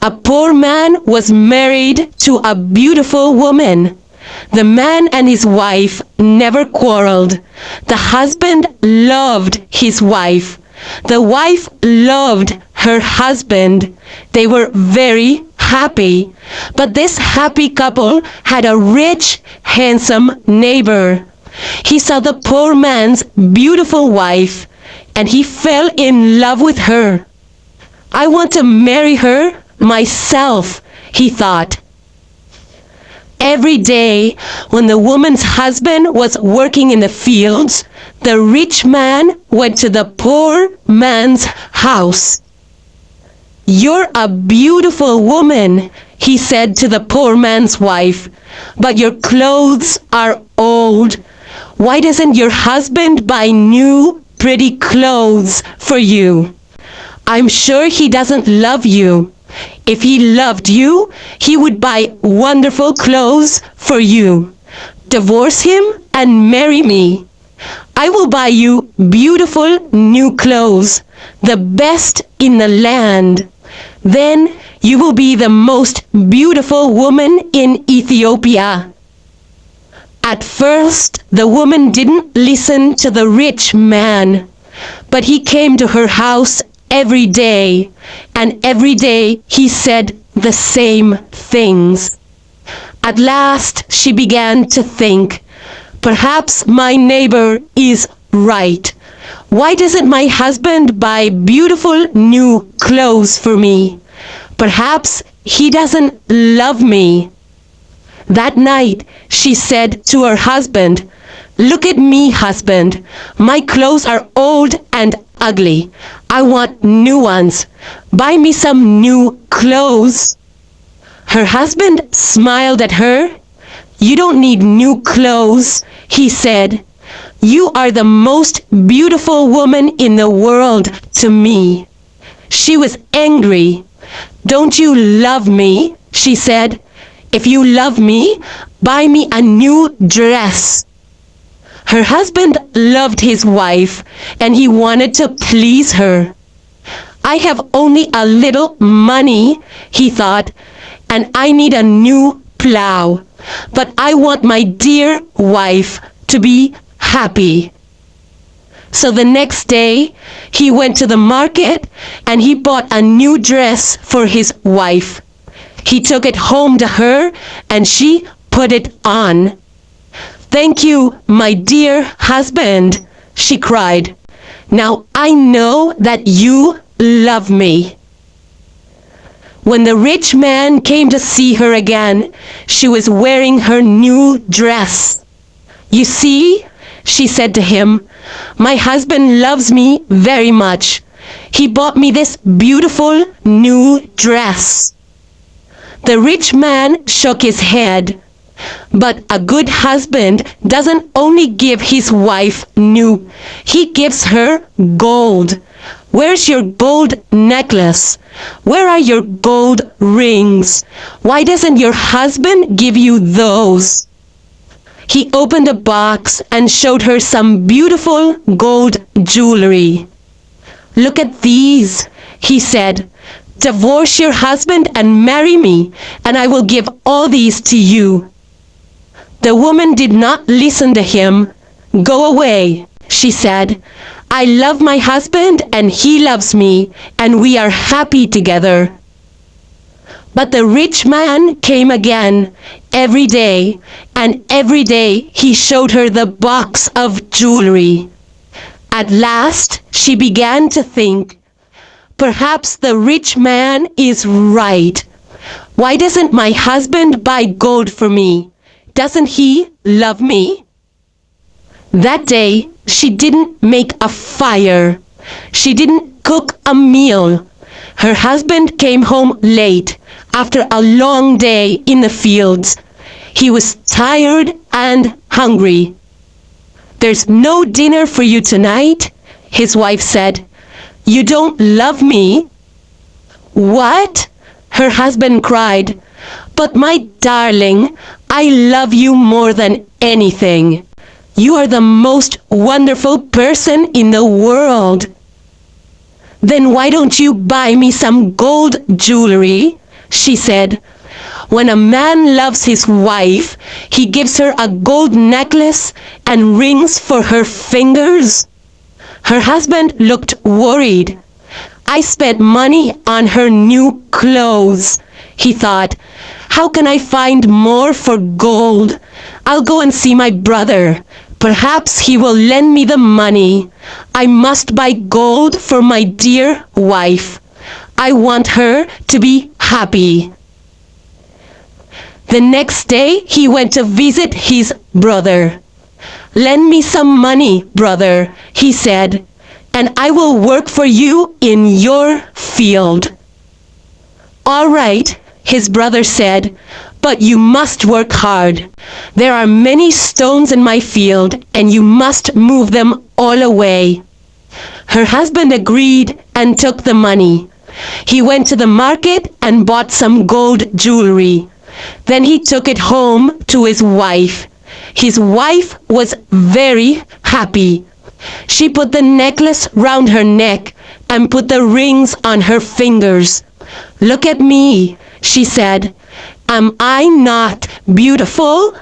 A poor man was married to a beautiful woman. The man and his wife never quarreled. The husband loved his wife. The wife loved her husband. They were very happy. But this happy couple had a rich, handsome neighbor. He saw the poor man's beautiful wife, and he fell in love with her. I want to marry her myself, he thought. Every day, when the woman's husband was working in the fields, the rich man went to the poor man's house. "You're a beautiful woman," he said to the poor man's wife, "but your clothes are old. Why doesn't your husband buy new, pretty clothes for you? I'm sure he doesn't love you. If he loved you, he would buy wonderful clothes for you. Divorce him and marry me. I will buy you beautiful new clothes, the best in the land. Then you will be the most beautiful woman in Ethiopia." At first, the woman didn't listen to the rich man, but he came to her house every day, and every day he said the same things. At last, she began to think, "Perhaps my neighbor is right. Why doesn't my husband buy beautiful new clothes for me? Perhaps he doesn't love me." That night, she said to her husband, "Look at me, husband. My clothes are old and ugly. I want new ones. Buy me some new clothes." Her husband smiled at her. "You don't need new clothes," he said. "You are the most beautiful woman in the world to me." She was angry. "Don't you love me?" she said. "If you love me, buy me a new dress." Her husband loved his wife, and he wanted to please her. "I have only a little money," he thought, "and I need a new plow. But I want my dear wife to be happy." So the next day, he went to the market, and he bought a new dress for his wife. He took it home to her, and she put it on. "Thank you, my dear husband," she cried. "Now I know that you love me." When the rich man came to see her again, she was wearing her new dress. "You see," she said to him, "my husband loves me very much. He bought me this beautiful new dress." The rich man shook his head. But a good husband doesn't only give his wife new, he gives her gold. "Where's your gold necklace? Where are your gold rings? Why doesn't your husband give you those?" He opened a box and showed her some beautiful gold jewelry. "Look at these," he said. "Divorce your husband and marry me, and I will give all these to you." The woman did not listen to him. "Go away," she said. "I love my husband and he loves me, and we are happy together." But the rich man came again every day, and every day he showed her the box of jewelry. At last she began to think, "Perhaps the rich man is right. Why doesn't my husband buy gold for me? Doesn't he love me?" That day, she didn't make a fire. She didn't cook a meal. Her husband came home late after a long day in the fields. He was tired and hungry. "There's no dinner for you tonight," his wife said. "You don't love me." "What?" her husband cried. "But my darling, I love you more than anything. You are the most wonderful person in the world." "Then why don't you buy me some gold jewelry?" she said. When a man loves his wife, he gives her a gold necklace and rings for her fingers. Her husband looked worried. I spent money on her new clothes, he thought. How can I find more for gold? I'll go and see my brother. Perhaps he will lend me the money. I must buy gold for my dear wife. I want her to be happy. The next day he went to visit his brother. Lend me some money, brother, he said, and I will work for you in your field. All right, his brother said, but you must work hard. There are many stones in my field, and you must move them all away. Her husband agreed and took the money. He went to the market and bought some gold jewelry. Then he took it home to his wife. His wife was very happy. She put the necklace round her neck and put the rings on her fingers. Look at me, she said. Am I not beautiful?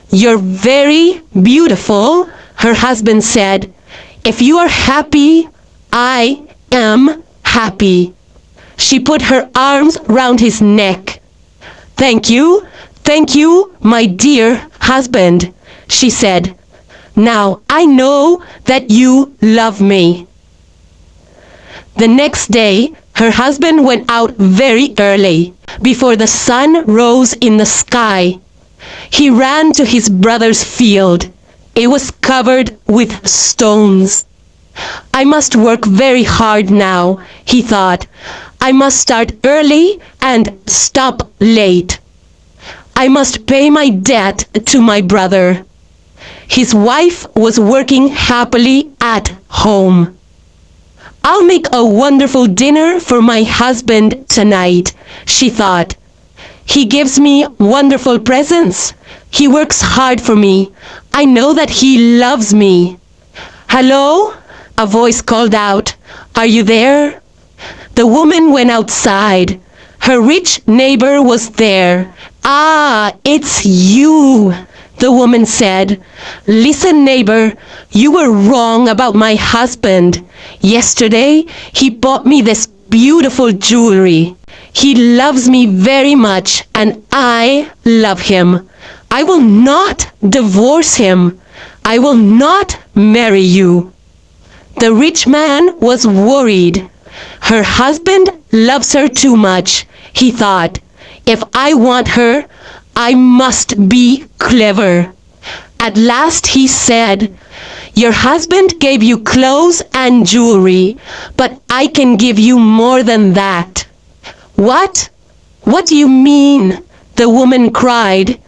You're very beautiful, her husband said. If you are happy, I am happy. She put her arms round his neck. Thank you, my dear husband, she said. Now I know that you love me. The next day, her husband went out very early, before the sun rose in the sky. He ran to his brother's field. It was covered with stones. I must work very hard now, he thought. I must start early and stop late. I must pay my debt to my brother. His wife was working happily at home. I'll make a wonderful dinner for my husband tonight, she thought. He gives me wonderful presents. He works hard for me. I know that he loves me. Hello? A voice called out. Are you there? The woman went outside. Her rich neighbor was there. Ah, it's you, the woman said. Listen, neighbor, you were wrong about my husband. Yesterday, he bought me this beautiful jewelry. He loves me very much, and I love him. I will not divorce him. I will not marry you. The rich man was worried. Her husband loves her too much, he thought. If I want her, I must be clever. At last he said, your husband gave you clothes and jewelry, but I can give you more than that. What? What do you mean? The woman cried.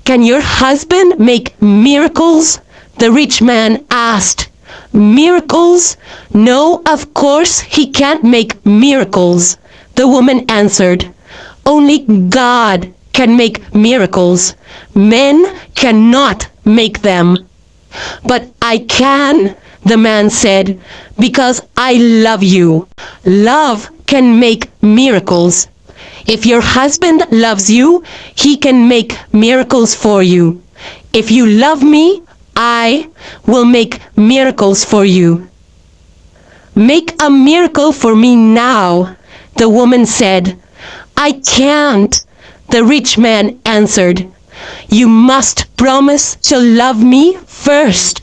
Can your husband make miracles? The rich man asked. Miracles? No, of course he can't make miracles, the woman answered. Only God can make miracles. Men cannot make them. But I can, the man said, because I love you. Love can make miracles. If your husband loves you, he can make miracles for you. If you love me, I will make miracles for you. Make a miracle for me now, the woman said. I can't, the rich man answered. You must promise to love me first.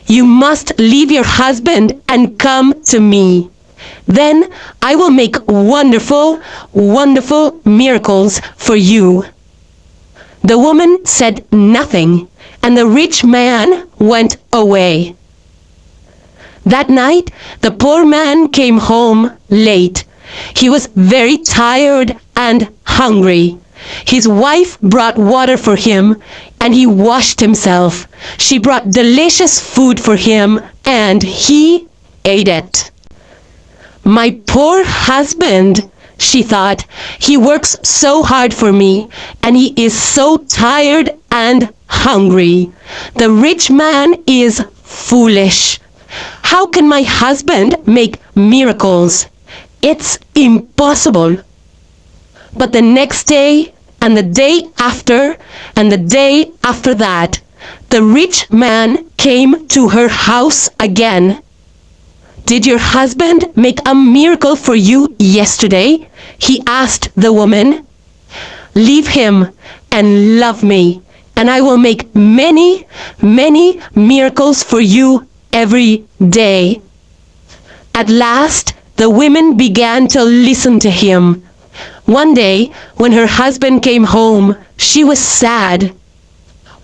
You must leave your husband and come to me. Then I will make wonderful, wonderful miracles for you. The woman said nothing, and the rich man went away. That night, the poor man came home late. He was very tired and hungry. His wife brought water for him, and he washed himself. She brought delicious food for him, and he ate it. My poor husband, she thought. He works so hard for me, and he is so tired and hungry. The rich man is foolish. How can my husband make miracles? It's impossible. But the next day, and the day after, and the day after that, the rich man came to her house again. "Did your husband make a miracle for you yesterday?" he asked the woman. "Leave him and love me, and I will make many, many miracles for you every day." At last, the women began to listen to him. One day, when her husband came home, she was sad.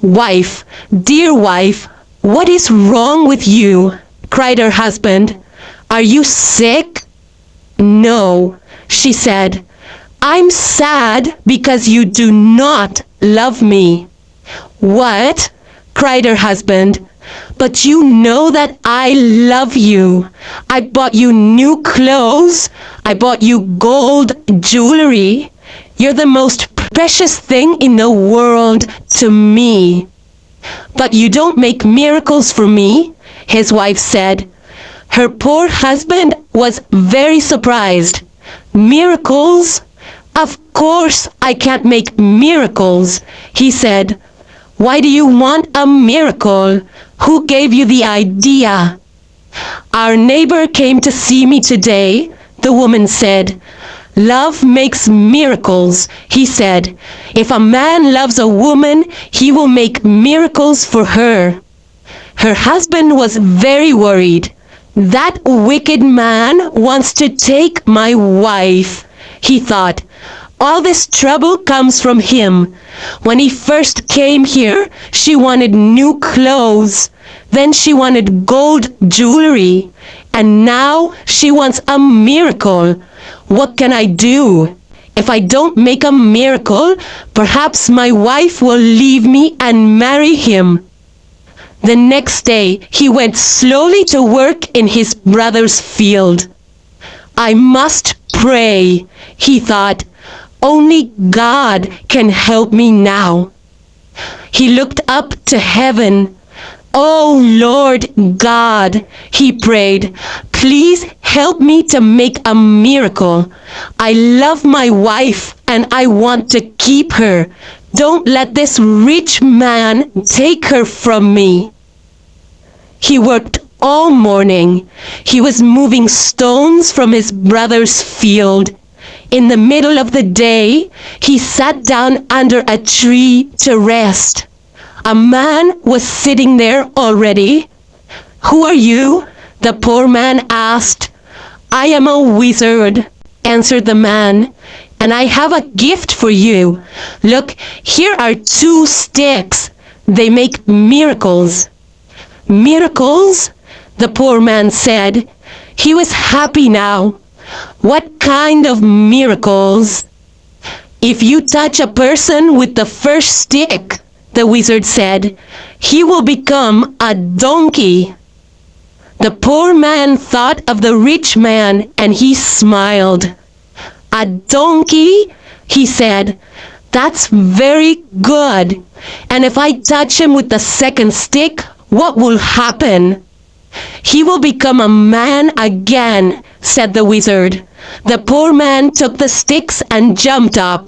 "Wife, dear wife, what is wrong with you?" cried her husband. "Are you sick?" "No," she said. "I'm sad because you do not love me." "What?" cried her husband. "But you know that I love you. I bought you new clothes. I bought you gold jewelry. You're the most precious thing in the world to me." "But you don't make miracles for me," his wife said. Her poor husband was very surprised. "Miracles? Of course I can't make miracles," he said. "Why do you want a miracle? Who gave you the idea?" "Our neighbor came to see me today," the woman said. "Love makes miracles," he said. "If a man loves a woman, he will make miracles for her." Her husband was very worried. "That wicked man wants to take my wife," he thought. "All this trouble comes from him. When he first came here, she wanted new clothes. Then she wanted gold jewelry. And now she wants a miracle. What can I do? If I don't make a miracle, perhaps my wife will leave me and marry him." The next day, he went slowly to work in his brother's field. "I must pray," he thought. "Only God can help me now." He looked up to heaven. "Oh Lord God," he prayed, "please help me to make a miracle. I love my wife and I want to keep her. Don't let this rich man take her from me." He worked all morning. He was moving stones from his brother's field. In the middle of the day, he sat down under a tree to rest. A man was sitting there already. "Who are you?" the poor man asked. "I am a wizard," answered the man, "and I have a gift for you. Look, here are 2 sticks. They make miracles." "Miracles?" the poor man said. He was happy now. "What kind of miracles?" "If you touch a person with the first stick," the wizard said, "he will become a donkey." The poor man thought of the rich man and he smiled. "A donkey?" he said. "That's very good. And if I touch him with the second stick, what will happen?" "He will become a man again," said the wizard. The poor man took the sticks and jumped up.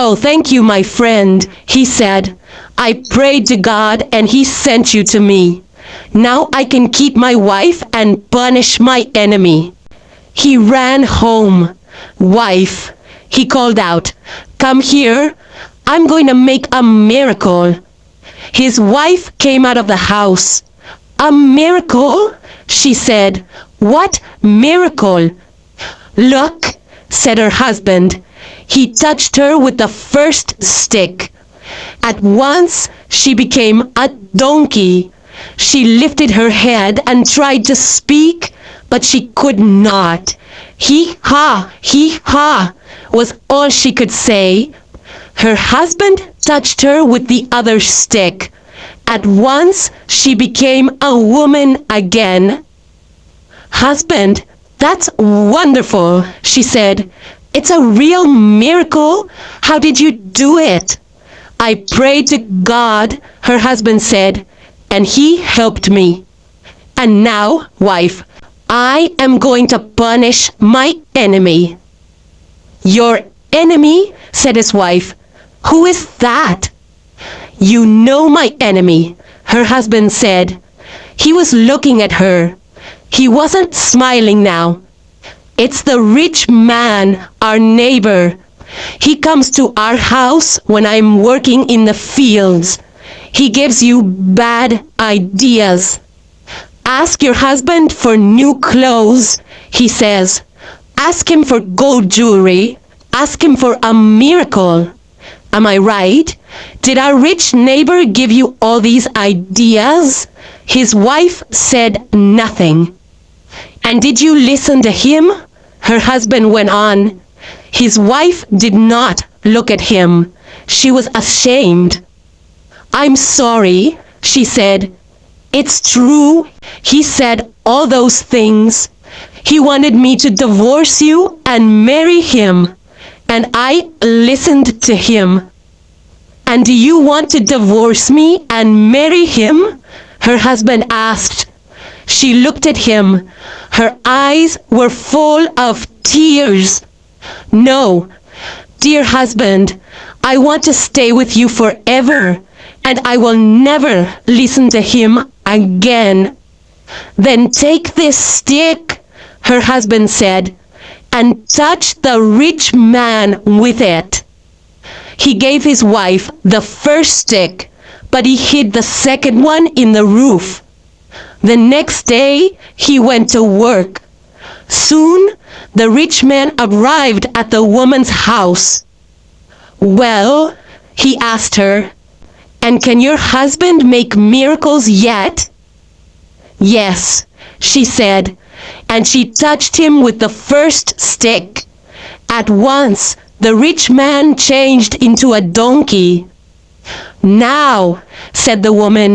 "Oh, thank you, my friend," he said. "I prayed to God and he sent you to me. Now I can keep my wife and punish my enemy." He ran home. "Wife," he called out, "come here. I'm going to make a miracle." His wife came out of the house. "A miracle?" she said. "What miracle?" "Look," said her husband. He touched her with the first stick. At once she became a donkey. She lifted her head and tried to speak, but she could not. Hee ha, was all she could say. Her husband touched her with the other stick. At once she became a woman again. "Husband, that's wonderful," she said. "It's a real miracle. How did you do it?" "I prayed to God," her husband said, "and he helped me. And now, wife, I am going to punish my enemy." "Your "Enemy?" said his wife. "Who is that?" "You know my enemy," her husband said. He was looking at her. He wasn't smiling now. "It's the rich man, our neighbor. He comes to our house when I'm working in the fields. He gives you bad ideas. Ask your husband for new clothes, he says. Ask him for gold jewelry. Ask him for a miracle. Am I right? Did our rich neighbor give you all these ideas?" His wife said nothing. "And did you listen to him?" her husband went on. His wife did not look at him. She was ashamed. "I'm sorry," she said. "It's true. He said all those things. He wanted me to divorce you and marry him. And I listened to him." "And do you want to divorce me and marry him?" her husband asked. She looked at him. Her eyes were full of tears. "No, dear husband, I want to stay with you forever, and I will never listen to him again." "Then take this stick," her husband said, "and touch the rich man with it." He gave his wife the first stick, but he hid the second one in the roof. The next day he went to work. Soon the rich man arrived at the woman's house. "Well," he asked her, "and can your husband make miracles yet?" "Yes," she said, and she touched him with the first stick. At once the rich man changed into a donkey. "Now," said the woman,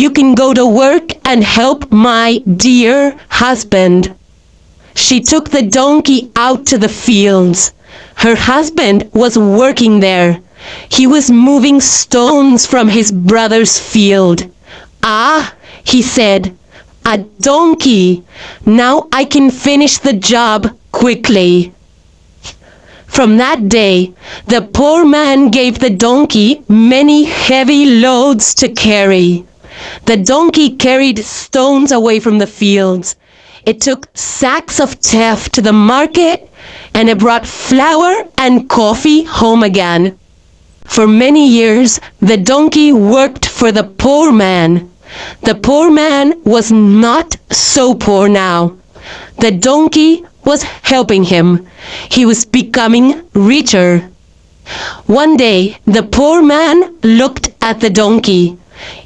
"you can go to work and help my dear husband." She took the donkey out to the fields. Her husband was working there. He was moving stones from his brother's field. "Ah," he said, "a donkey. Now I can finish the job quickly." From that day, the poor man gave the donkey many heavy loads to carry. The donkey carried stones away from the fields. It took sacks of teff to the market, and it brought flour and coffee home again. For many years, the donkey worked for the poor man. The poor man was not so poor now. The donkey was helping him. He was becoming richer. One day, the poor man looked at the donkey.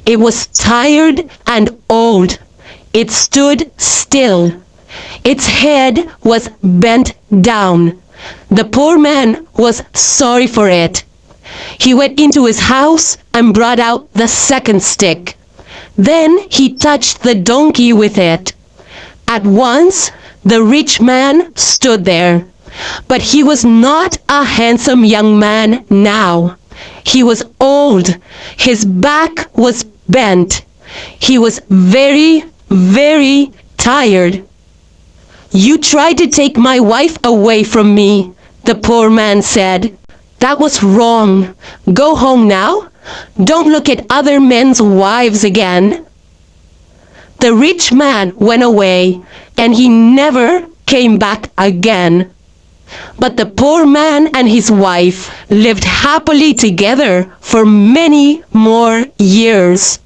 It was tired and old. It stood still. Its head was bent down. The poor man was sorry for it. He went into his house and brought out the second stick. Then he touched the donkey with it. At once, the rich man stood there. But he was not a handsome young man now. He was old. His back was bent. He was very, very tired. "You tried to take my wife away from me," the poor man said. "That was wrong. Go home now. Don't look at other men's wives again." The rich man went away, and he never came back again. But the poor man and his wife lived happily together for many more years.